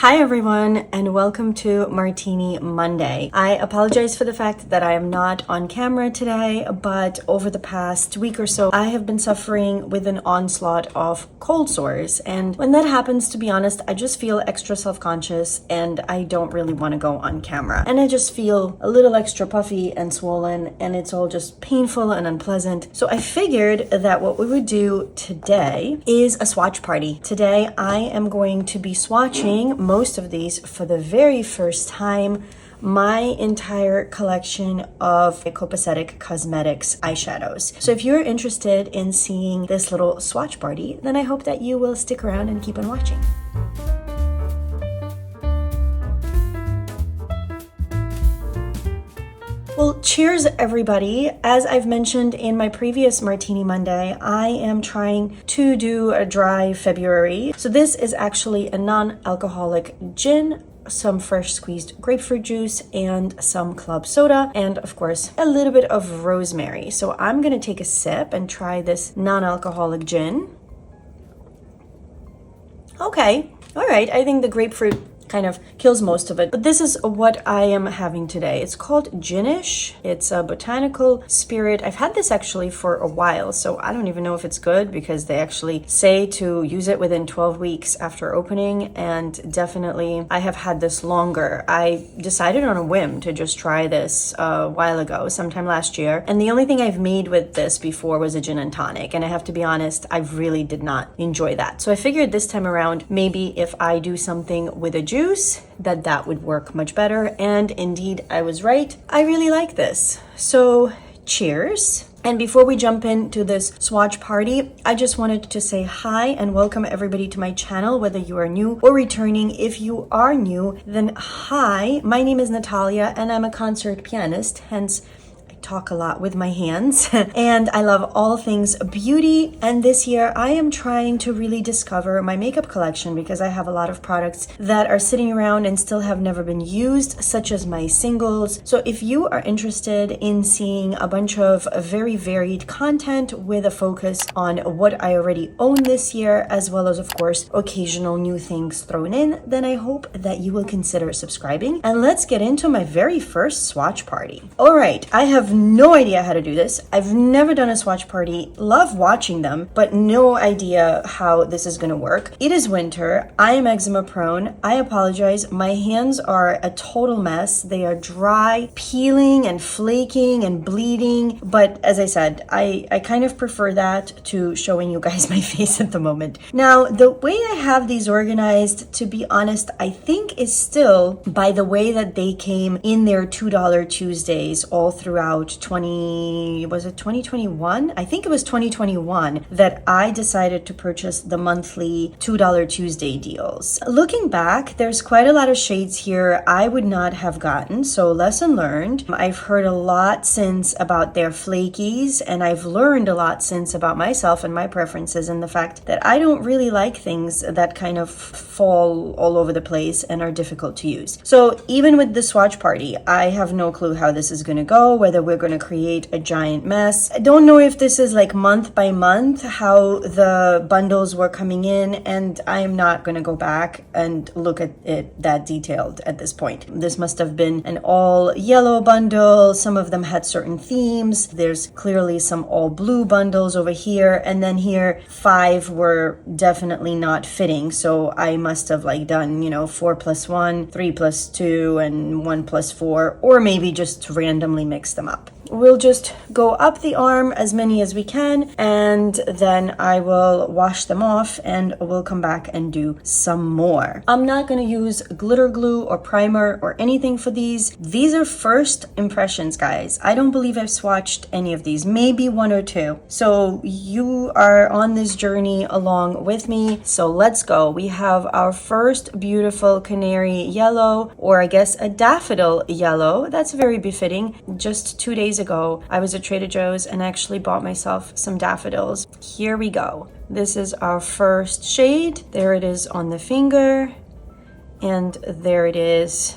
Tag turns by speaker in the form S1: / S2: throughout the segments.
S1: Hi everyone, and welcome to Martini Monday. I apologize for the fact that I am not on camera today, but over the past week or so, I have been suffering with an onslaught of cold sores. And when that happens, to be honest, I just feel extra self-conscious and I don't really want to go on camera. And I just feel a little extra puffy and swollen, and it's all just painful and unpleasant. So I figured that what we would do today is a swatch party. Today, I am going to be swatching most of these for the very first time, my entire collection of Copacetic Cosmetics Eyeshadows. So if you're interested in seeing this little swatch party, then I hope that you will stick around and keep on watching. Well, cheers everybody. As I've mentioned in my previous Martini Monday, I am trying to do a dry February. So this is actually a non-alcoholic gin, some fresh squeezed grapefruit juice, and some club soda, and of course a little bit of rosemary. So I'm gonna take a sip and try this non-alcoholic gin. Okay, all right, I think the grapefruit kind of kills most of it, but this is what I am having today. It's called Ginish. It's a botanical spirit. I've had this actually for a while, so I don't even know if it's good because they actually say to use it within 12 weeks after opening, and definitely I have had this longer. I decided on a whim to just try this a while ago, sometime last year, and the only thing I've made with this before was a gin and tonic, and I have to be honest, I really did not enjoy that. So I figured this time around, maybe if I do something with a juice, that would work much better, and indeed I was right. I really like this. So cheers. And before we jump into this swatch party, I just wanted to say hi and welcome everybody to my channel, whether you are new or returning. If you are new, then hi, my name is Natalia and I'm a concert pianist, hence talk a lot with my hands and I love all things beauty. And this year I am trying to really discover my makeup collection because I have a lot of products that are sitting around and still have never been used, such as my singles. So if you are interested in seeing a bunch of very varied content with a focus on what I already own this year, as well as of course occasional new things thrown in, then I hope that you will consider subscribing. And let's get into my very first swatch party. All right, I have no idea how to do this. I've never done a swatch party. Love watching them, but no idea how this is going to work. It is winter. I am eczema prone. I apologize. My hands are a total mess. They are dry, peeling and flaking and bleeding. But as I said, I kind of prefer that to showing you guys my face at the moment. Now, the way I have these organized, to be honest, I think is still by the way that they came in their $2 Tuesdays all throughout 2021? I think it was 2021 that I decided to purchase the monthly $2 Tuesday deals. Looking back, there's quite a lot of shades here I would not have gotten, so lesson learned. I've heard a lot since about their flakies, and I've learned a lot since about myself and my preferences and the fact that I don't really like things that kind of fall all over the place and are difficult to use. So even with the swatch party, I have no clue how this is going to go, whether we're going to create a giant mess. I don't know if this is like month by month how the bundles were coming in, and I am not going to go back and look at it that detailed at this point. This must have been an all yellow bundle. Some of them had certain themes. There's clearly some all blue bundles over here, and then here 5 were definitely not fitting. So I must have like done, 4 plus 1, 3 plus 2, and 1 plus 4, or maybe just randomly mix them up. We'll just go up the arm as many as we can, and then I will wash them off and we'll come back and do some more. I'm not going to use glitter glue or primer or anything for these. These are first impressions, guys. I don't believe I've swatched any of these, maybe 1 or 2. So you are on this journey along with me. So let's go. We have our first beautiful canary yellow, or I guess a daffodil yellow. That's very befitting. Just 2 days ago, I was at Trader Joe's and actually bought myself some daffodils. Here we go. This is our first shade. There it is on the finger, and there it is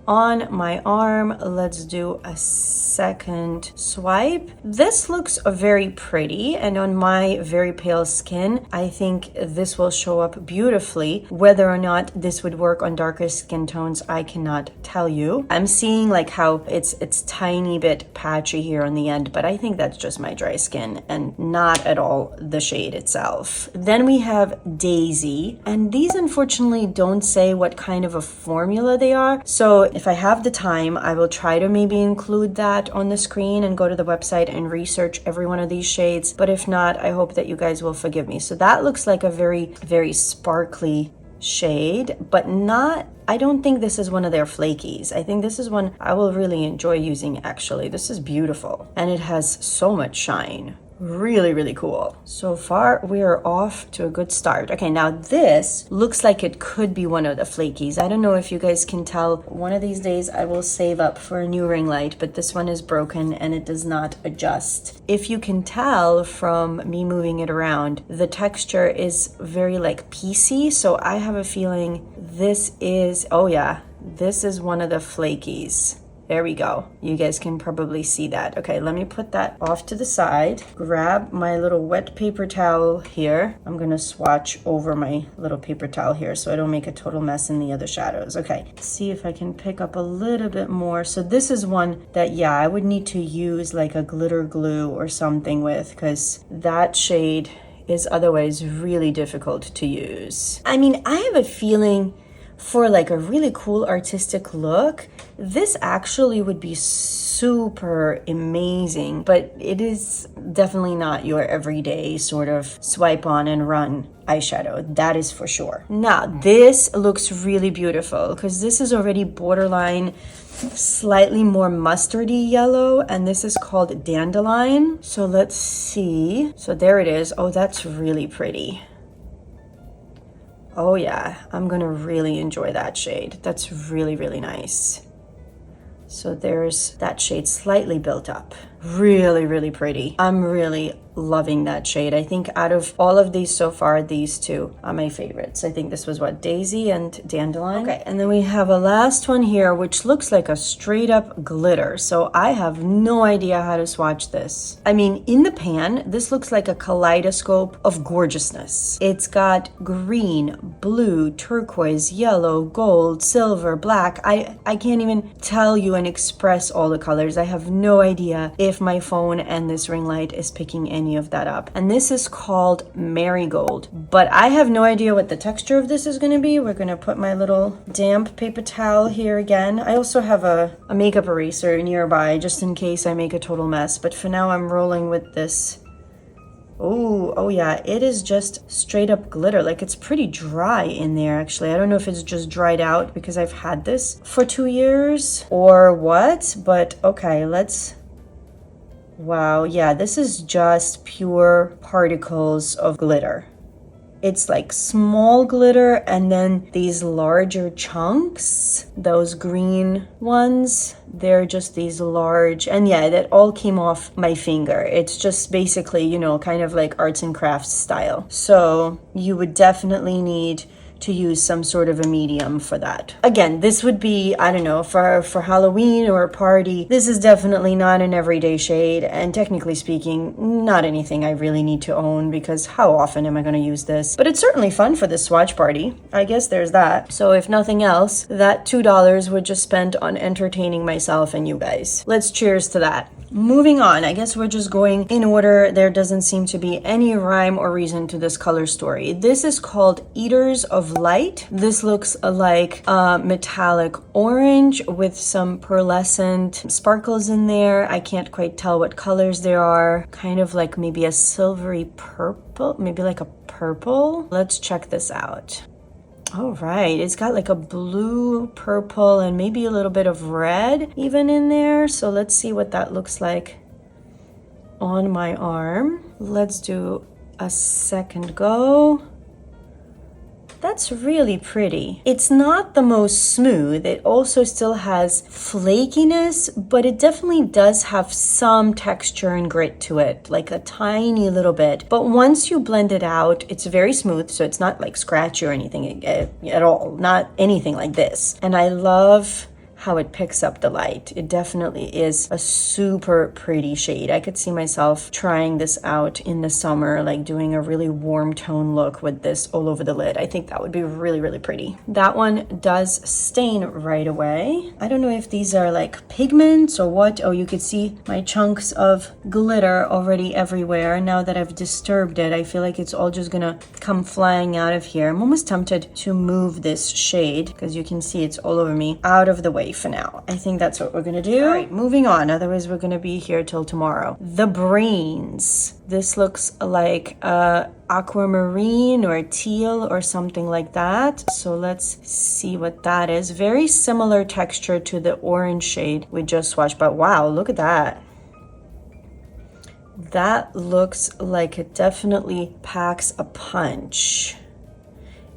S1: on my arm. Let's do a second swipe. This looks very pretty, and on my very pale skin, I think this will show up beautifully. Whether or not this would work on darker skin tones, I cannot tell you. I'm seeing like how it's tiny bit patchy here on the end, but I think that's just my dry skin and not at all the shade itself. Then we have Daisy, and these unfortunately don't say what kind of a formula they are. So if I have the time, I will try to maybe include that on the screen and go to the website and research every one of these shades. But if not, I hope that you guys will forgive me. So that looks like a very, very sparkly shade, but not, I don't think this is one of their flakies. I think this is one I will really enjoy using actually. This is beautiful and it has so much shine. Really, really cool. So far, we are off to a good start. Okay, now this looks like it could be one of the flakies. I don't know if you guys can tell. One of these days, I will save up for a new ring light, but this one is broken and it does not adjust. If you can tell from me moving it around, the texture is very like piecey. So I have a feeling this is, oh yeah, this is one of the flakies. There we go. You guys can probably see that. Okay, let me put that off to the side. Grab my little wet paper towel here. I'm gonna swatch over my little paper towel here so I don't make a total mess in the other shadows. Okay, let's see if I can pick up a little bit more. So this is one that, yeah, I would need to use like a glitter glue or something with, because that shade is otherwise really difficult to use. I mean, I have a feeling for like a really cool artistic look, this actually would be super amazing, but it is definitely not your everyday sort of swipe on and run eyeshadow. That is for sure. Now, this looks really beautiful because this is already borderline slightly more mustardy yellow, and this is called Dandelion. So let's see. So there it is. Oh, that's really pretty. Oh yeah, I'm gonna really enjoy that shade. That's really, really nice. So there's that shade slightly built up. Really, really pretty. I'm really loving that shade. I think out of all of these so far, these two are my favorites. I think this was what, Daisy and Dandelion. Okay, and then we have a last one here, which looks like a straight up glitter. So I have no idea how to swatch this. I mean, in the pan, this looks like a kaleidoscope of gorgeousness. It's got green, blue, turquoise, yellow, gold, silver, black. I can't even tell you and express all the colors. I have no idea if my phone and this ring light is picking any of that up. And this is called Marigold, but I have no idea what the texture of this is going to be. We're going to put my little damp paper towel here again. I also have a makeup eraser nearby just in case I make a total mess, but for now I'm rolling with this. Oh yeah, it is just straight up glitter. Like, it's pretty dry in there actually. I don't know if it's just dried out because I've had this for 2 years or what, but okay, let's. Wow, yeah, this is just pure particles of glitter. It's like small glitter and then these larger chunks, those green ones, they're just these large, and yeah, that all came off my finger. It's just basically, you know, kind of like arts and crafts style. So you would definitely need to use some sort of a medium for that. Again, this would be, I don't know, for Halloween or a party. This is definitely not an everyday shade, and technically speaking, not anything I really need to own, because how often am I going to use this? But it's certainly fun for this swatch party. I guess there's that. So if nothing else, that $2 would just spent on entertaining myself and you guys. Let's cheers to that. Moving on, I guess we're just going in order. There doesn't seem to be any rhyme or reason to this color story. This is called Eaters of Light. This looks like metallic orange with some pearlescent sparkles in there. I can't quite tell what colors there are. Kind of like maybe a silvery purple, maybe like a purple. Let's check this out. All right, it's got like a blue, purple, and maybe a little bit of red even in there. So let's see what that looks like on my arm. Let's do a second go. That's really pretty. It's not the most smooth. It also still has flakiness, but it definitely does have some texture and grit to it, like a tiny little bit. But once you blend it out, it's very smooth, so it's not like scratchy or anything at all. Not anything like this. And I love how it picks up the light. It definitely is a super pretty shade. I could see myself trying this out in the summer, like doing a really warm tone look with this all over the lid. I think that would be really, really pretty. That one does stain right away. I don't know if these are like pigments or what. Oh, you could see my chunks of glitter already everywhere. Now that I've disturbed it, I feel like it's all just gonna come flying out of here. I'm almost tempted to move this shade because you can see it's all over me, out of the way for now. I think that's what we're gonna do. All right, moving on. Otherwise, we're gonna be here till tomorrow. The Brains. This looks like aquamarine or teal or something like that. So let's see what that is. Very similar texture to the orange shade we just swatched, but wow, look at that. That looks like it definitely packs a punch.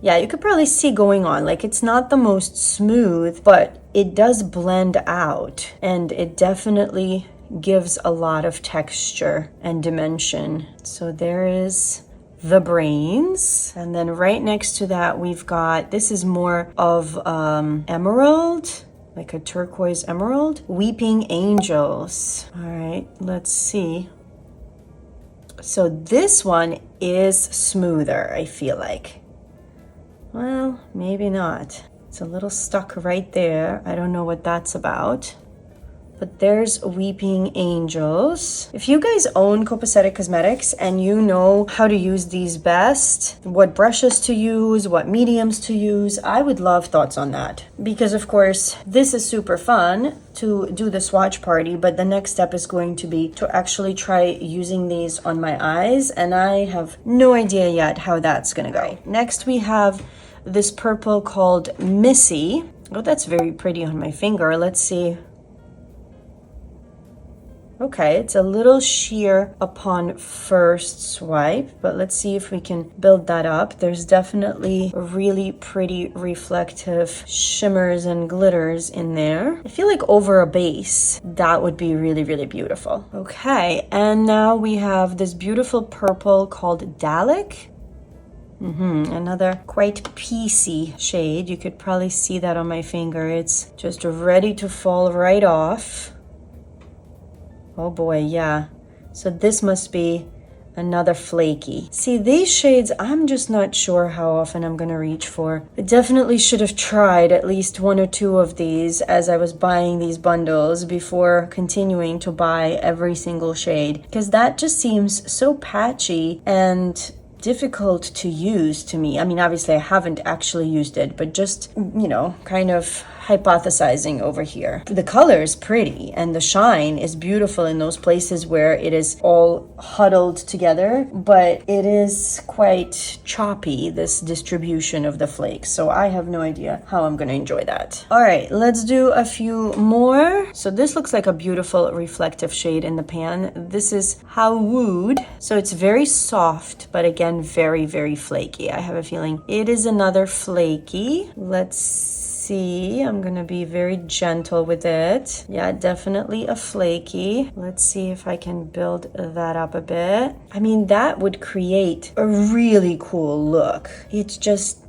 S1: Yeah, you could probably see going on. Like, it's not the most smooth, but it does blend out, and it definitely gives a lot of texture and dimension. So there is the Brains. And then right next to that, we've got, this is more of emerald, like a turquoise emerald. Weeping Angels. All right, let's see. So this one is smoother, I feel like. Well, maybe not. It's a little stuck right there. I don't know what that's about. But there's Weeping Angels. If you guys own Copacetic Cosmetics and you know how to use these best, what brushes to use, what mediums to use, I would love thoughts on that. Because of course, this is super fun to do the swatch party, but the next step is going to be to actually try using these on my eyes, and I have no idea yet how that's gonna go. Next we have this purple called Missy. Oh, that's very pretty on my finger. Let's see. Okay, it's a little sheer upon first swipe, but let's see if we can build that up. There's definitely really pretty reflective shimmers and glitters in there. I feel like over a base, that would be really, really beautiful. Okay, and now we have this beautiful purple called Dalek. Another quite piecey shade. You could probably see that on my finger. It's just ready to fall right off. Oh boy, yeah. So this must be another flaky. See, these shades, I'm just not sure how often I'm gonna reach for. I definitely should have tried at least one or two of these as I was buying these bundles before continuing to buy every single shade, because that just seems so patchy and difficult to use to me. I mean, obviously I haven't actually used it, but just, you know, kind of hypothesizing over here. The color is pretty and the shine is beautiful in those places where it is all huddled together, but it is quite choppy, this distribution of the flakes. So I have no idea how I'm gonna enjoy that. All right, let's do a few more. So this looks like a beautiful reflective shade in the pan. This is How Wooed. So it's very soft, but again, very, very flaky. I have a feeling it is another flaky. Let's see. I'm gonna be very gentle with it. Yeah, definitely a flaky. Let's see if I can build that up a bit. I mean, that would create a really cool look. It's just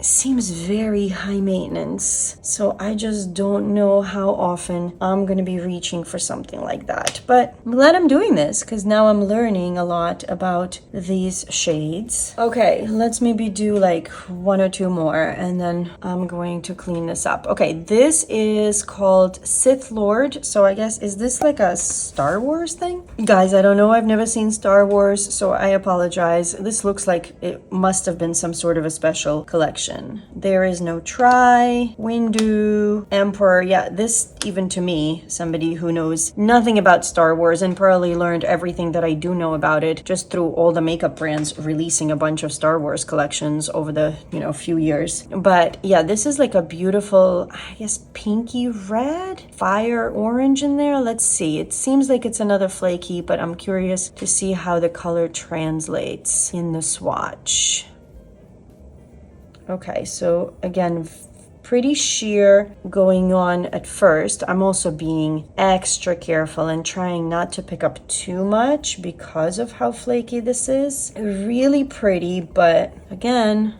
S1: seems very high maintenance. So I just don't know how often I'm gonna be reaching for something like that. But I'm glad I'm doing this because now I'm learning a lot about these shades. Okay, let's maybe do like one or two more and then I'm going to clean this up. Okay, this is called Sith Lord. So I guess, is this like a Star Wars thing? Guys, I don't know. I've never seen Star Wars, so I apologize. This looks like it must have been some sort of a special collection. There is no Try, Windu, Emperor. Yeah, this, even to me, somebody who knows nothing about Star Wars and probably learned everything that I do know about it just through all the makeup brands releasing a bunch of Star Wars collections over the, few years. But yeah, this is like a beautiful, I guess, pinky red, fire orange in there. Let's see. It seems like it's another flaky, but I'm curious to see how the color translates in the swatch. Okay, so again, pretty sheer going on at first. I'm also being extra careful and trying not to pick up too much because of how flaky this is. Really pretty, but again,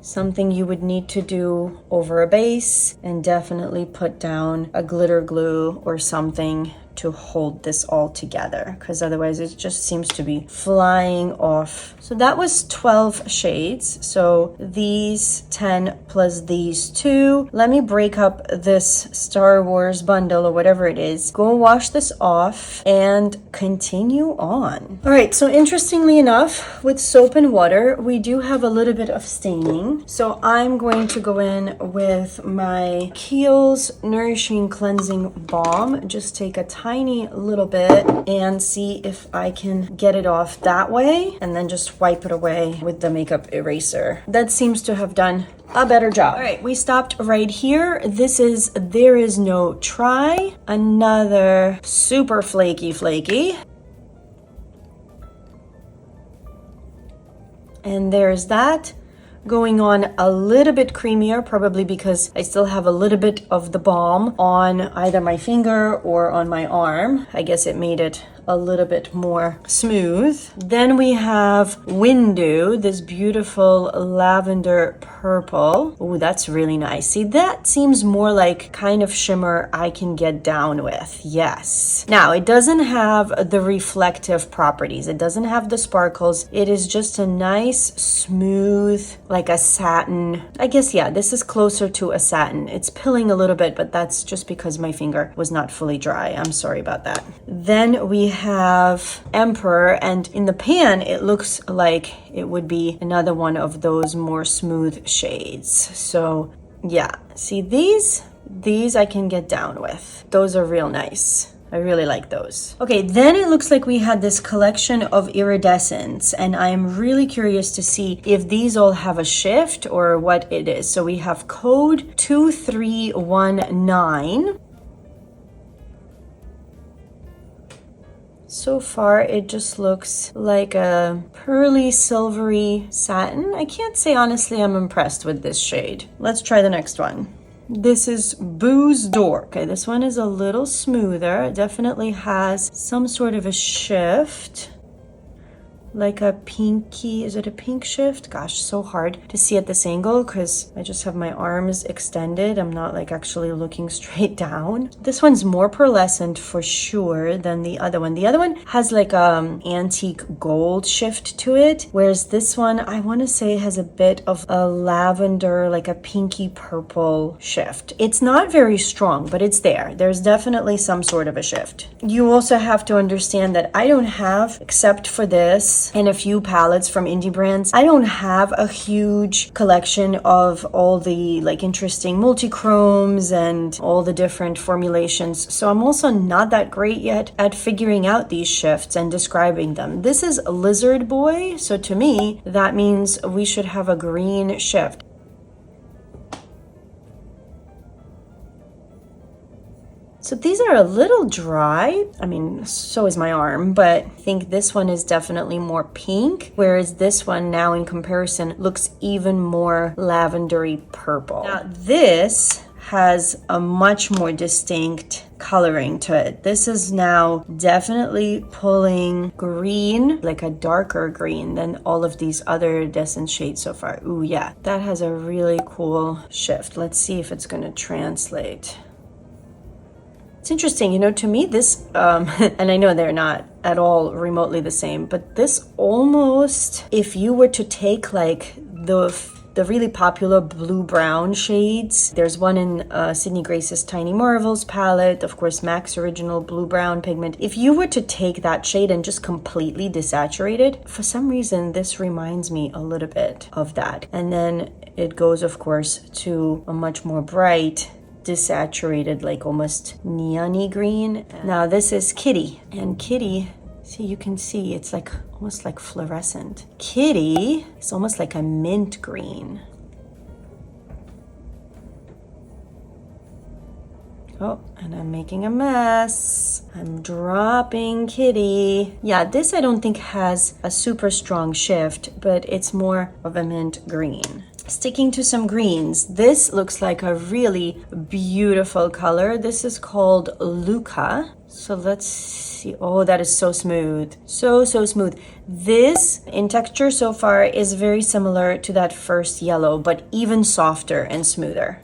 S1: something you would need to do over a base, and definitely put down a glitter glue or something to hold this all together, because otherwise it just seems to be flying off. So that was 12 shades. So these 10 plus these 2. Let me break up this Star Wars bundle or whatever it is. Go wash this off and continue on. All right, so interestingly enough, with soap and water, we do have a little bit of staining. So I'm going to go in with my Kiehl's Nourishing Cleansing Balm. Just take a tiny little bit and see if I can get it off that way, and then just wipe it away with the makeup eraser. That seems to have done a better job. All right, we stopped right here. This is There Is No Try, another super flaky. And there's that. Going on a little bit creamier, probably because I still have a little bit of the balm on either my finger or on my arm. I guess it made it a little bit more smooth. Then we have Window, this beautiful lavender purple. Oh, that's really nice. See, that seems more like kind of shimmer I can get down with. Yes. Now, it doesn't have the reflective properties. It doesn't have the sparkles. It is just a nice, smooth, like a satin. I guess, yeah, this is closer to a satin. It's pilling a little bit, but that's just because my finger was not fully dry. I'm sorry about that. Then we have Emperor, and in the pan it looks like it would be another one of those more smooth shades. So yeah, see, these I can get down with. Those are real nice. I really like those. Okay, then it looks like we had this collection of iridescents, and I'm really curious to see if these all have a shift or what it is. So we have code 2319. So far, it just looks like a pearly, silvery satin. I can't say honestly I'm impressed with this shade. Let's try the next one. This is Booze Door. Okay, this one is a little smoother. It definitely has some sort of a shift. Like a pinky, is it a pink shift? Gosh, so hard to see at this angle because I just have my arms extended. I'm not like actually looking straight down. This one's more pearlescent for sure than the other one. The other one has like antique gold shift to it, whereas this one, I want to say, has a bit of a lavender, like a pinky purple shift. It's not very strong, but it's there. There's definitely some sort of a shift. You also have to understand that I don't have, except for this, and a few palettes from indie brands, I don't have a huge collection of all the like interesting multi-chromes and all the different formulations. So I'm also not that great yet at figuring out these shifts and describing them. This is Lizard Boy, so to me, that means we should have a green shift. So these are a little dry. I mean, so is my arm, but I think this one is definitely more pink, whereas this one now in comparison looks even more lavendery purple. Now this has a much more distinct coloring to it. This is now definitely pulling green, like a darker green than all of these other iridescent shades so far. Ooh, yeah, that has a really cool shift. Let's see if it's gonna translate. It's interesting, you know, to me this, and I know they're not at all remotely the same, but this almost, if you were to take like the really popular blue-brown shades, there's one in Sydney Grace's Tiny Marvels palette, of course MAC's original blue-brown pigment. If you were to take that shade and just completely desaturate it, for some reason this reminds me a little bit of that. And then it goes, of course, to a much more bright, desaturated, like almost neon-y green. Now this is Kitty, and Kitty, see, you can see it's like almost like fluorescent. Kitty is almost like a mint green. Oh, and I'm making a mess. I'm dropping Kitty. Yeah, this I don't think has a super strong shift, but it's more of a mint green. Sticking to some greens, this looks like a really beautiful color. This is called Luca. So let's see. Oh, that is so smooth. So smooth. This in texture so far is very similar to that first yellow, but even softer and smoother.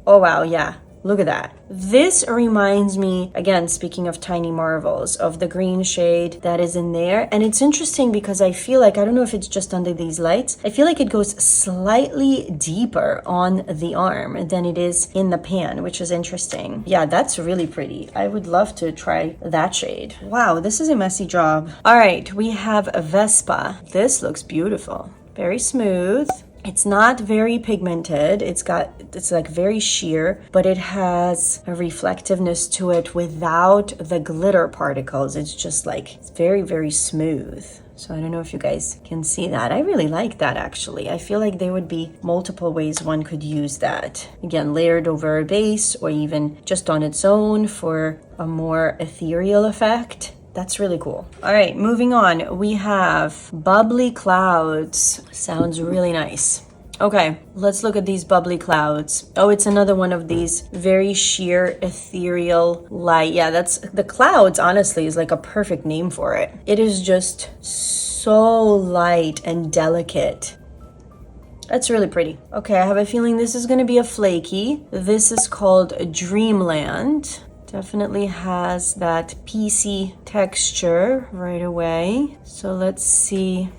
S1: Oh wow, yeah. Look at that. This reminds me, again, speaking of tiny marvels, of the green shade that is in there. And it's interesting because I feel like, I don't know if it's just under these lights, I feel like it goes slightly deeper on the arm than it is in the pan, which is interesting. Yeah, that's really pretty. I would love to try that shade. Wow, this is a messy job. All right, we have Vespa. This looks beautiful. Very smooth. It's not very pigmented. It's like very sheer, but it has a reflectiveness to it without the glitter particles. It's just like, it's very, very smooth. So I don't know if you guys can see that. I really like that actually. I feel like there would be multiple ways one could use that. Again, layered over a base or even just on its own for a more ethereal effect. That's really cool. All right, moving on. We have Bubbly Clouds. Sounds really nice. Okay, let's look at these bubbly clouds. Oh, it's another one of these very sheer, ethereal light. Yeah, that's the clouds, honestly, is like a perfect name for it. It is just so light and delicate. That's really pretty. Okay, I have a feeling this is gonna be a flaky. This is called Dreamland. Definitely has that piecey texture right away. So let's see.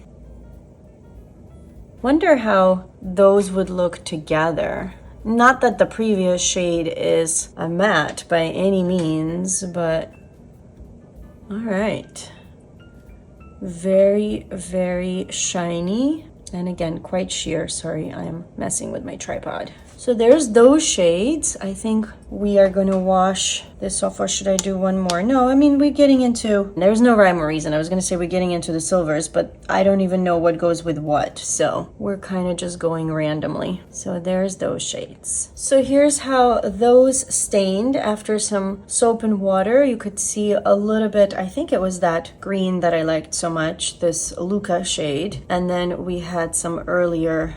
S1: Wonder how those would look together. Not that the previous shade is a matte by any means, but all right. Very, very shiny. And again, quite sheer. Sorry, I'm messing with my tripod. So there's those shades. I think we are going to wash this off, or should I do one more? No, I mean, we're getting into, there's no rhyme or reason. I was going to say we're getting into the silvers, but I don't even know what goes with what. So we're kind of just going randomly. So there's those shades. So here's how those stained after some soap and water. You could see a little bit, I think it was that green that I liked so much, this Luca shade. And then we had some earlier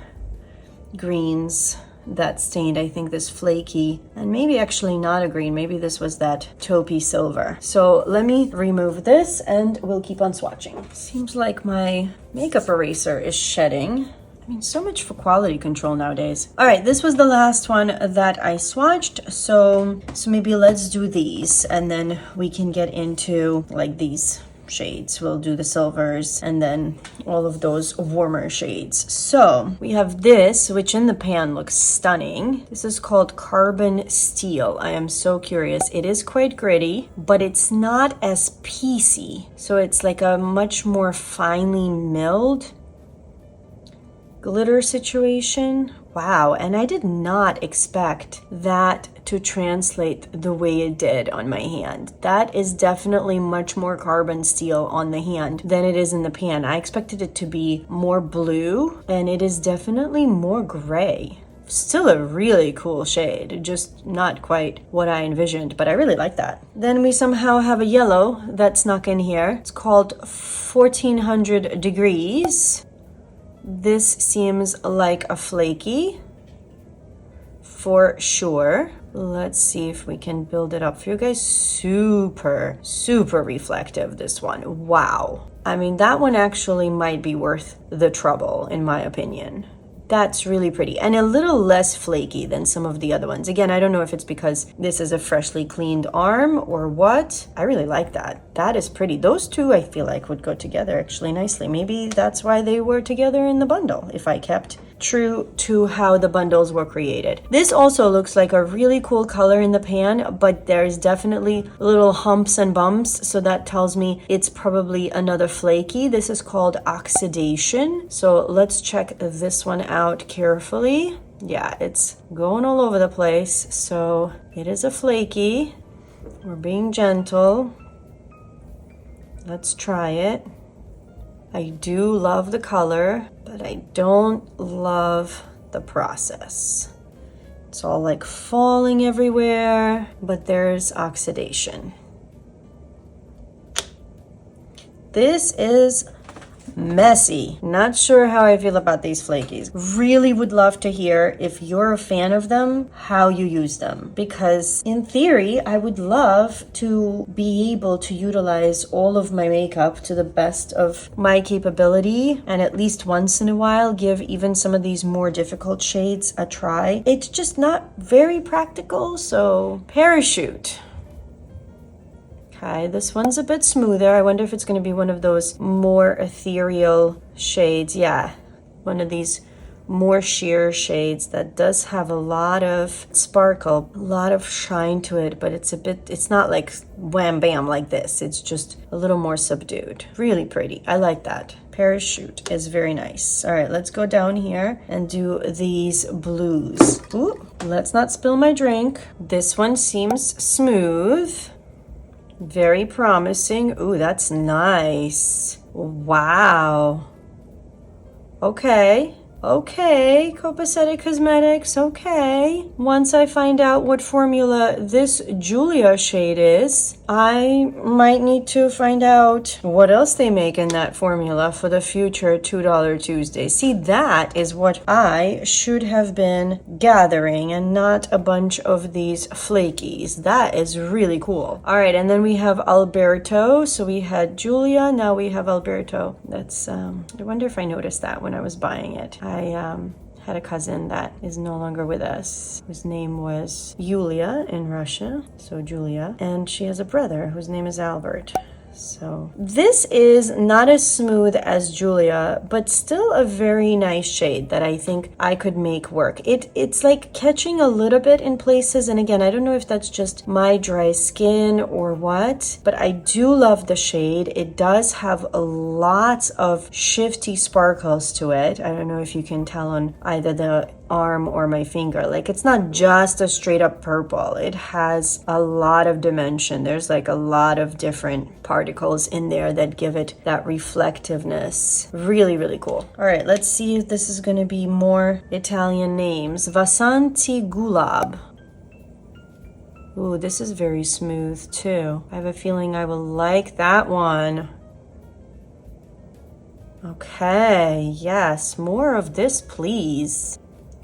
S1: greens that stained, I think this flaky, and maybe actually not a green, maybe this was that taupey silver. So let me remove this and we'll keep on swatching. Seems like my makeup eraser is shedding. I mean, so much for quality control nowadays. All right, this was the last one that I swatched. So maybe let's do these and then we can get into like these shades. We'll do the silvers and then all of those warmer shades. So we have this, which in the pan looks stunning. This is called Carbon Steel. I am so curious. It is quite gritty, but it's not as piecey. So it's like a much more finely milled glitter situation. Wow, and I did not expect that to translate the way it did on my hand. That is definitely much more carbon steel on the hand than it is in the pan. I expected it to be more blue, and it is definitely more gray. Still a really cool shade, just not quite what I envisioned, but I really like that. Then we somehow have a yellow that snuck in here. It's called 1400 Degrees. This seems like a flaky for sure. Let's see if we can build it up for you guys. Super, super reflective, this one. Wow. I mean, that one actually might be worth the trouble, in my opinion. That's really pretty and a little less flaky than some of the other ones. Again, I don't know if it's because this is a freshly cleaned arm or what. I really like that. That is pretty. Those two I feel like would go together actually nicely. Maybe that's why they were together in the bundle, if I kept true to how the bundles were created. This also looks like a really cool color in the pan, but there's definitely little humps and bumps, so that tells me it's probably another flaky. This is called Oxidation. So let's check this one out carefully. Yeah, it's going all over the place, so it is a flaky. We're being gentle. Let's try it. I do love the color, but I don't love the process. It's all like falling everywhere, but there's oxidation. This is messy. Not sure how I feel about these flakies. Really would love to hear, if you're a fan of them, how you use them. Because in theory, I would love to be able to utilize all of my makeup to the best of my capability, and at least once in a while give even some of these more difficult shades a try. It's just not very practical, so parachute. Okay, this one's a bit smoother. I wonder if it's going to be one of those more ethereal shades. Yeah, one of these more sheer shades that does have a lot of sparkle, a lot of shine to it, but it's not like wham bam like this. It's just a little more subdued. Really pretty. I like that. Parachute is very nice. All right, let's go down here and do these blues. Ooh, let's not spill my drink. This one seems smooth. Very promising. Ooh, that's nice. Wow. Okay. Okay, Copacetic Cosmetics, okay. Once I find out what formula this Julia shade is, I might need to find out what else they make in that formula for the future $2 Tuesday. See, that is what I should have been gathering and not a bunch of these flakies. That is really cool. All right, and then we have Alberto. So we had Julia, now we have Alberto. That's, I wonder if I noticed that when I was buying it. I had a cousin that is no longer with us, whose name was Yulia in Russia, so Julia, and she has a brother whose name is Albert. So this is not as smooth as Julia, but still a very nice shade that I think I could make work. It's like catching a little bit in places, and again, I don't know if that's just my dry skin or what, but I do love the shade. It does have a lot of shifty sparkles to it. I don't know if you can tell on either the arm or my finger. Like, it's not just a straight up purple. It has a lot of dimension. There's like a lot of different particles in there that give it that reflectiveness. Really, really cool. All right, let's see if this is going to be more Italian names. Vasanti Gulab. Ooh, this is very smooth too. I have a feeling I will like that one. Okay, yes, more of this, please.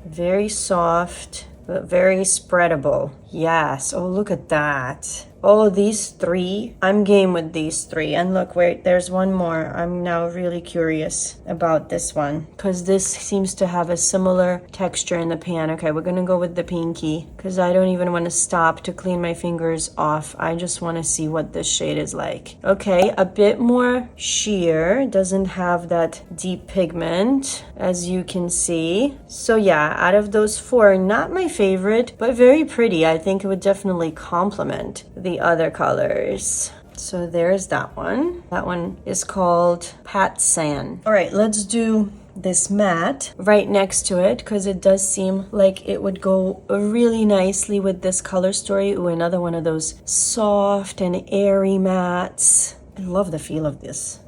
S1: Very soft, but very spreadable. Yes. Oh, look at that. Oh, these three. I'm game with these three. And look, wait, there's one more. I'm now really curious about this one because this seems to have a similar texture in the pan. Okay, we're going to go with the pinky because I don't even want to stop to clean my fingers off. I just want to see what this shade is like. Okay, a bit more sheer. Doesn't have that deep pigment, as you can see. So yeah, out of those four, not my favorite, but very pretty. I think it would definitely complement the other colors. So there's that one. That one is called Pat San. All right, let's do this matte right next to it because it does seem like it would go really nicely with this color story. Ooh, another one of those soft and airy mattes. I love the feel of this.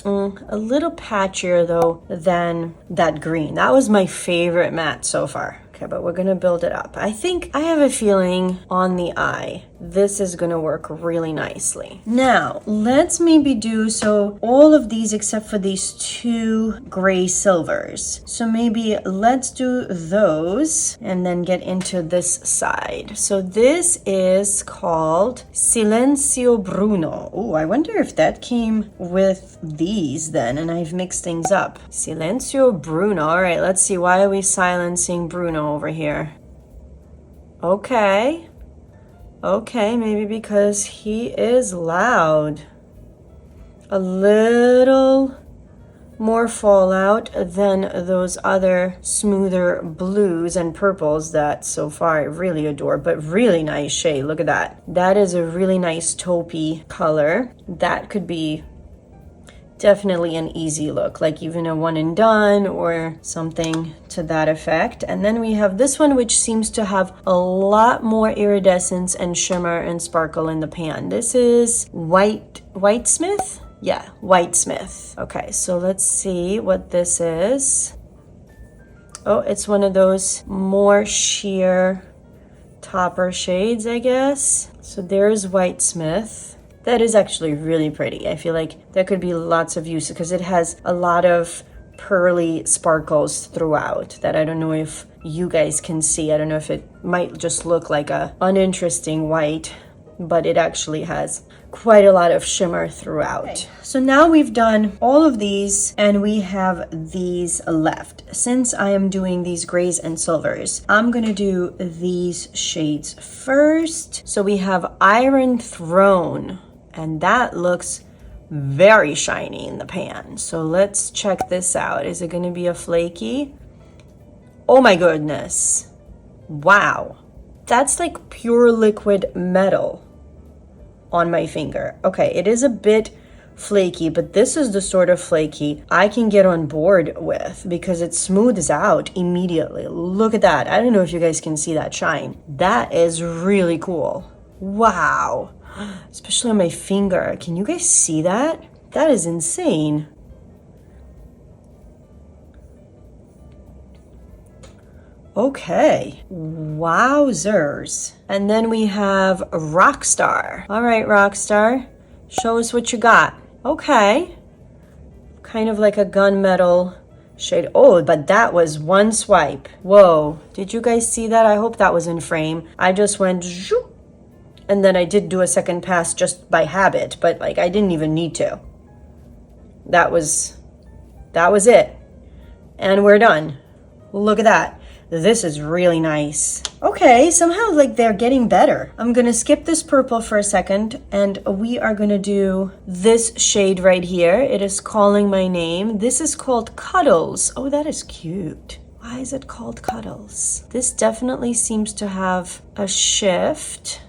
S1: A little patchier though than that green. That was my favorite matte so far. Okay, but we're gonna build it up. I think I have a feeling on the eye this is gonna work really nicely. Now let's maybe do so all of these except for these two gray silvers. So maybe let's do those and then get into this side. So this is called Silencio Bruno. Oh, I wonder if that came with these then and I've mixed things up. Silencio Bruno. All right, let's see. Why are we silencing Bruno over here? Okay, maybe because he is loud. A little more fallout than those other smoother blues and purples that so far I really adore, but really nice shade. Look at that. That is a really nice taupey color. That could be definitely an easy look, like even a one and done or something to that effect. And then we have this one, which seems to have a lot more iridescence and shimmer and sparkle in the pan. This is Whitesmith? Yeah, Whitesmith. Okay, so let's see what this is. Oh, it's one of those more sheer topper shades, I guess. So there's Whitesmith. That is actually really pretty. I feel like there could be lots of use because it has a lot of pearly sparkles throughout that I don't know if you guys can see. I don't know if it might just look like a uninteresting white, but it actually has quite a lot of shimmer throughout. Okay. So now we've done all of these and we have these left. Since I am doing these grays and silvers, I'm gonna do these shades first. So we have Iron Throne, and that looks very shiny in the pan. So let's check this out. Is it gonna be a flaky? Oh my goodness. Wow. That's like pure liquid metal on my finger. Okay, it is a bit flaky, but this is the sort of flaky I can get on board with because it smooths out immediately. Look at that. I don't know if you guys can see that shine. That is really cool. Wow. Especially on my finger. Can you guys see that? That is insane. Okay, wowzers. And then we have Rockstar. All right, Rockstar, show us what you got. Okay, kind of like a gunmetal shade. Oh, but that was one swipe. Whoa, did you guys see that? I hope that was in frame. I just went zoop, and then I did do a second pass just by habit, but like I didn't even need to. That was it. And we're done. Look at that. This is really nice. Okay, somehow like they're getting better. I'm gonna skip this purple for a second and we are gonna do this shade right here. It is calling my name. This is called Cuddles. Oh, that is cute. Why is it called Cuddles? This definitely seems to have a shift.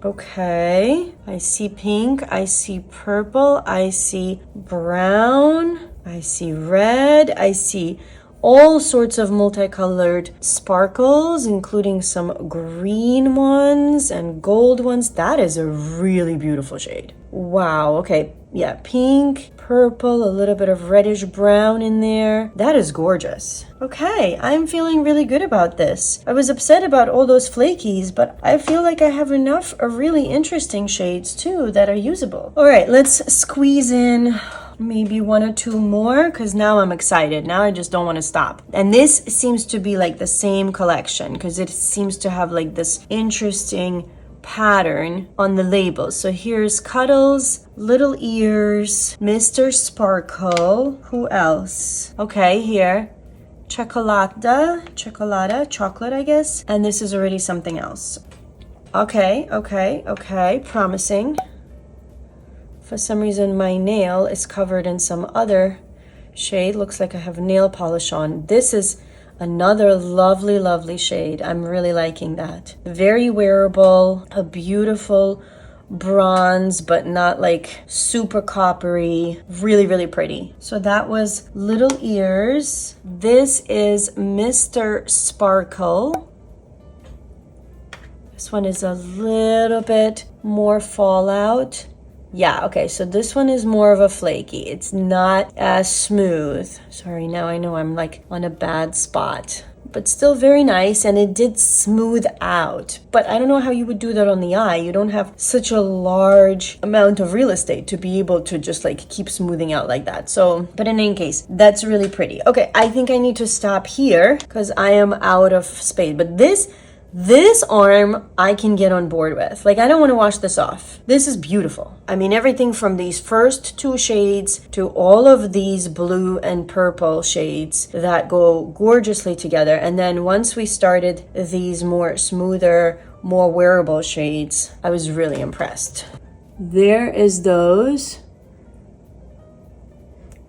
S1: Okay, I see pink, I see purple, I see brown, I see red, I see all sorts of multicolored sparkles, including some green ones and gold ones. That is a really beautiful shade. Wow, okay, yeah, pink, purple, a little bit of reddish brown in there. That is gorgeous. Okay, I'm feeling really good about this. I was upset about all those flakies, but I feel like I have enough of really interesting shades too that are usable. All right, let's squeeze in maybe one or two more because now I'm excited. Now I just don't want to stop. And this seems to be like the same collection because it seems to have like this interesting pattern on the label. So here's Cuddles, Little Ears, Mr. Sparkle. Who else? Okay, here. Chocolate, chocolate, I guess. And this is already something else. Okay, promising. For some reason, my nail is covered in some other shade. Looks like I have nail polish on. This is another lovely, lovely shade. I'm really liking that. Very wearable, a beautiful bronze, but not like super coppery. Really, really pretty. So that was Little Ears. This is Mr. Sparkle. This one is a little bit more fallout. Yeah, okay, so this one is more of a flaky. It's not as smooth. Sorry, now I know I'm like on a bad spot. But still very nice, and it did smooth out. But I don't know how you would do that on the eye. You don't have such a large amount of real estate to be able to just like keep smoothing out like that. So, but in any case, that's really pretty. Okay, I think I need to stop here because I am out of space. But this arm I can get on board with. Like, I don't want to wash this off. This is beautiful. I mean, everything from these first two shades to all of these blue and purple shades that go gorgeously together. And then once we started these more smoother, more wearable shades, I was really impressed. There is those.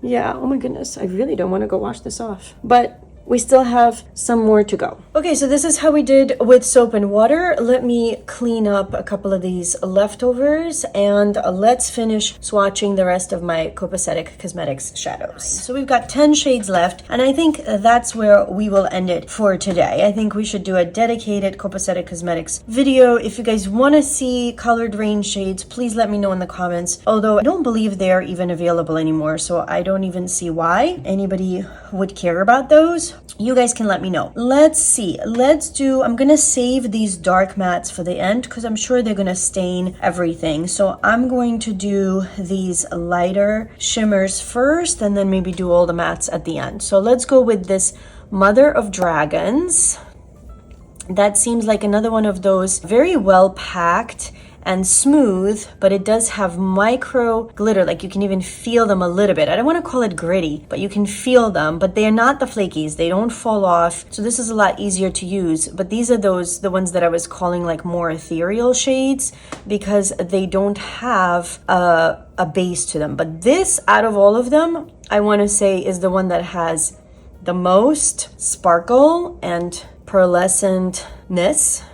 S1: Yeah, oh my goodness. I really don't want to go wash this off. But we still have some more to go. Okay, so this is how we did with soap and water. Let me clean up a couple of these leftovers and let's finish swatching the rest of my Copacetic Cosmetics shadows. So we've got 10 shades left, and I think that's where we will end it for today. I think we should do a dedicated Copacetic Cosmetics video. If you guys want to see colored range shades, please let me know in the comments. Although I don't believe they're even available anymore, so I don't even see why anybody would care about those. You guys can let me know. Let's see. I'm gonna save these dark mattes for the end because I'm sure they're gonna stain everything. So I'm going to do these lighter shimmers first and then maybe do all the mattes at the end. So let's go with this Mother of Dragons. That seems like another one of those very well packed and smooth, but it does have micro glitter, like you can even feel them a little bit. I don't want to call it gritty, but you can feel them, but they're not the flakies. They don't fall off. So this is a lot easier to use, but these are the ones that I was calling like more ethereal shades because they don't have a base to them. But this, out of all of them, I want to say is the one that has the most sparkle and pearlescentness.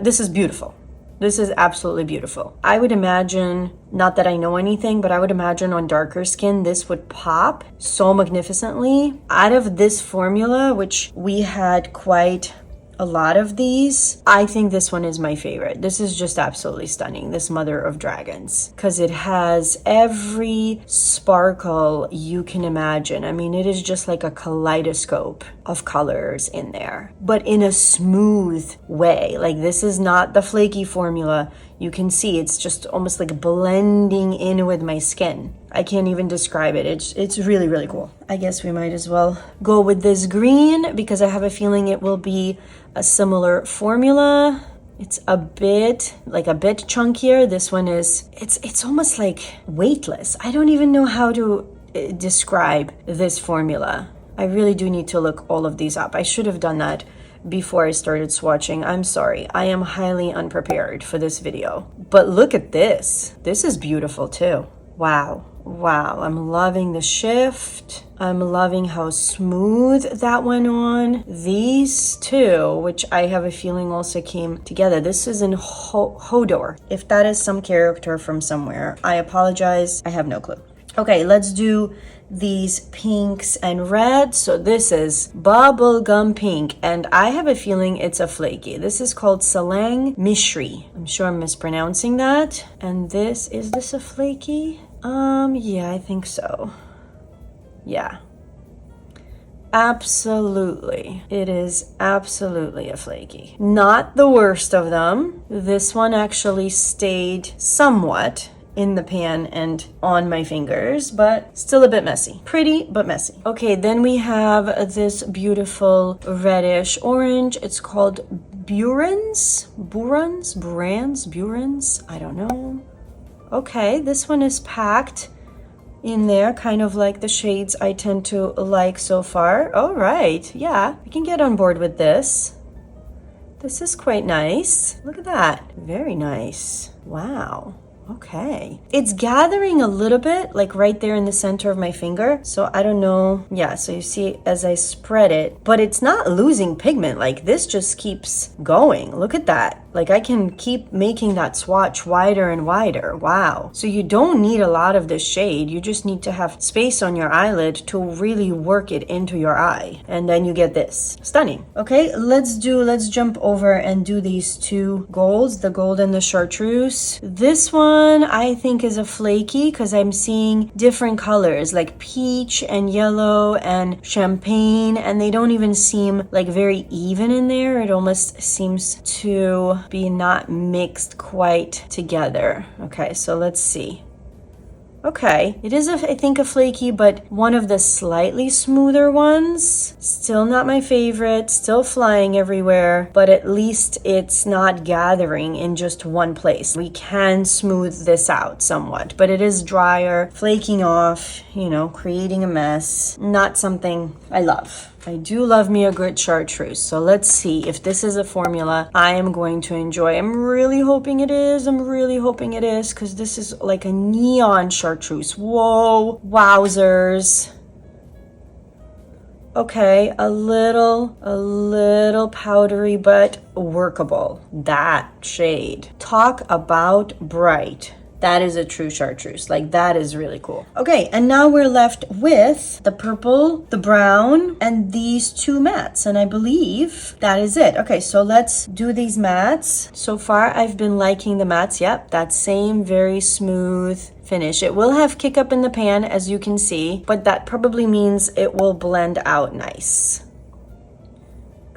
S1: This is beautiful. This is absolutely beautiful. I would imagine, not that I know anything, but I would imagine on darker skin, this would pop so magnificently. Out of this formula, which we had quite a lot of these, I think this one is my favorite. This is just absolutely stunning, this Mother of Dragons, because it has every sparkle you can imagine. I mean, it is just like a kaleidoscope of colors in there, but in a smooth way. Like, this is not the flaky formula. You can see it's just almost like blending in with my skin. I can't even describe it. It's really, really cool. I guess we might as well go with this green because I have a feeling it will be a similar formula. It's a bit chunkier. This one is, it's almost like weightless. I don't even know how to describe this formula. I really do need to look all of these up. I should have done that before I started swatching. I'm sorry. I am highly unprepared for this video. But look at this. This is beautiful too. Wow. Wow, I'm loving the shift. I'm loving how smooth that went on. These two, which I have a feeling also came together. This is in Hodor. If that is some character from somewhere, I apologize. I have no clue. Okay, let's do these pinks and reds. So this is bubblegum pink, and I have a feeling it's a flaky. This is called Salang Mishri. I'm sure I'm mispronouncing that. And this, is this a flaky? Yeah, I think so. Yeah. Absolutely. It is absolutely a flaky. Not the worst of them. This one actually stayed somewhat in the pan and on my fingers, but still a bit messy. Pretty, but messy. Okay, then we have this beautiful reddish orange. It's called Burans? I don't know. Okay, this one is packed in there, kind of like the shades I tend to like so far. All right, yeah, I can get on board with this. This is quite nice. Look at that. Very nice. Wow. Okay. It's gathering a little bit, like right there in the center of my finger. So I don't know. Yeah, so you see as I spread it, but it's not losing pigment. Like, this just keeps going. Look at that. Like, I can keep making that swatch wider and wider. Wow. So you don't need a lot of this shade. You just need to have space on your eyelid to really work it into your eye. And then you get this. Stunning. Okay, let's jump over and do these two golds, the gold and the chartreuse. This one I think is a flaky because I'm seeing different colors like peach and yellow and champagne, and they don't even seem like very even in there. It almost seems to be not mixed quite together. Okay, so let's see. Okay, it is, I think, a flaky, but one of the slightly smoother ones. Still not my favorite, still flying everywhere, but at least it's not gathering in just one place. We can smooth this out somewhat, but it is drier, flaking off, you know, creating a mess. Not something I love. I do love me a good chartreuse, so let's see if this is a formula I am going to enjoy. I'm really hoping it is. Because this is like a neon chartreuse. Whoa, wowzers. Okay, a little powdery, but workable. That shade. Talk about bright. That is a true chartreuse. Like, that is really cool. Okay, and now we're left with the purple, the brown, and these two mattes. And I believe that is it. Okay, so let's do these mattes. So far, I've been liking the mattes. Yep, that same very smooth finish. It will have kick up in the pan, as you can see, but that probably means it will blend out nice.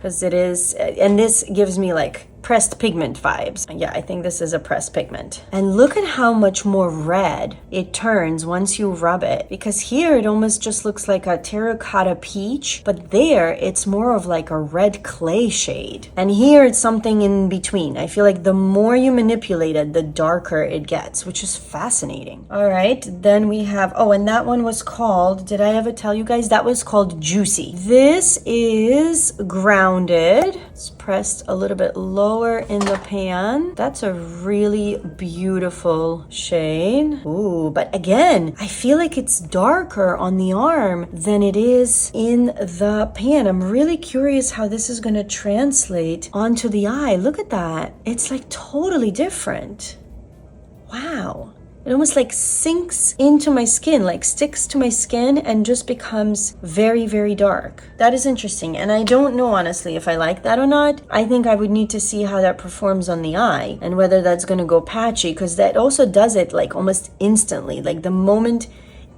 S1: because it is, and this gives me like pressed pigment vibes. Yeah, I think this is a pressed pigment. And look at how much more red it turns once you rub it, because here it almost just looks like a terracotta peach, but there it's more of like a red clay shade. And here it's something in between. I feel like the more you manipulate it, the darker it gets, which is fascinating. All right, then we have, oh, and that one was called, did I ever tell you guys? That was called Juicy. This is grounded. It's pressed a little bit lower in the pan. That's a really beautiful shade. Ooh, but again, I feel like it's darker on the arm than it is in the pan. I'm really curious how this is going to translate onto the eye. Look at that. It's like totally different. Wow. It almost like sinks into my skin, like sticks to my skin and just becomes very, very dark. That is interesting. And I don't know, honestly, if I like that or not. I think I would need to see how that performs on the eye and whether that's going to go patchy, because that also does it like almost instantly. Like the moment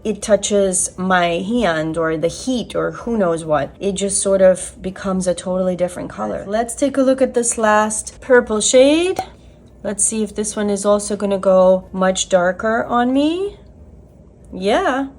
S1: it touches my hand or the heat or who knows what, it just sort of becomes a totally different color. Let's take a look at this last purple shade. Let's see if this one is also going to go much darker on me. Yeah,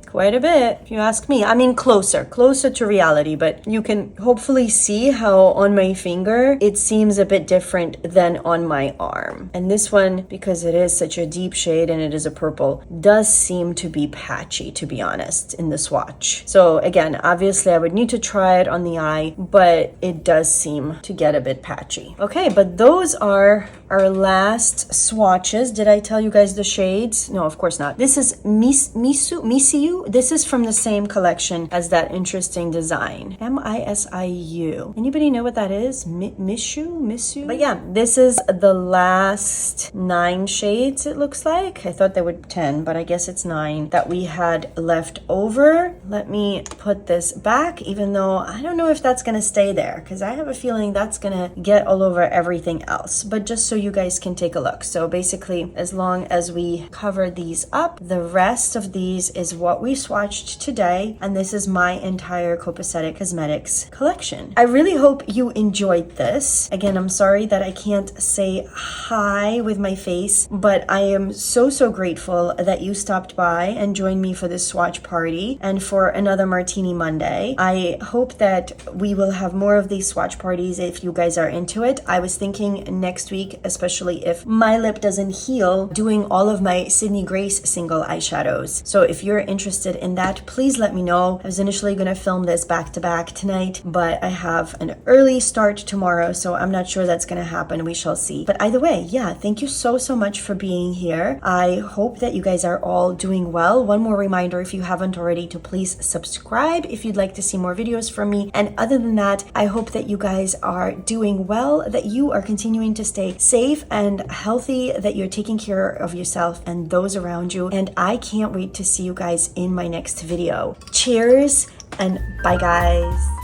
S1: quite a bit, if you ask me. I mean, closer to reality, but you can hopefully see how on my finger it seems a bit different than on my arm. And this one, because it is such a deep shade and it is a purple, does seem to be patchy, to be honest, in the swatch. So again, obviously I would need to try it on the eye, but it does seem to get a bit patchy. Okay, but those are our last swatches. Did I tell you guys the shades? No, of course not. This is Misiu. This is from the same collection as that interesting design. Misiu. Anybody know what that is? Misu? But yeah, this is the last 9 shades, it looks like. I thought there were 10, but I guess it's 9 that we had left over. Let me put this back, even though I don't know if that's gonna stay there, because I have a feeling that's gonna get all over everything else. But just so you guys can take a look. So basically, as long as we cover these up, the rest of these is what we swatched today, and this is my entire Copacetic Cosmetics collection. I really hope you enjoyed this. Again, I'm sorry that I can't say hi with my face, but I am so grateful that you stopped by and joined me for this swatch party and for another Martini Monday. I hope that we will have more of these swatch parties if you guys are into it. I was thinking next week, especially if my lip doesn't heal, doing all of my Sydney Grace single eyeshadows. So if you're interested in that, please let me know. I was initially going to film this back to back tonight, but I have an early start tomorrow, so I'm not sure that's going to happen. We shall see. But either way, yeah, thank you so much for being here. I hope that you guys are all doing well. One more reminder, if you haven't already, to please subscribe if you'd like to see more videos from me. And other than that, I hope that you guys are doing well, that you are continuing to stay safe and healthy, that you're taking care of yourself and those around you. And I can't wait to see you guys in my next video. Cheers and bye, guys.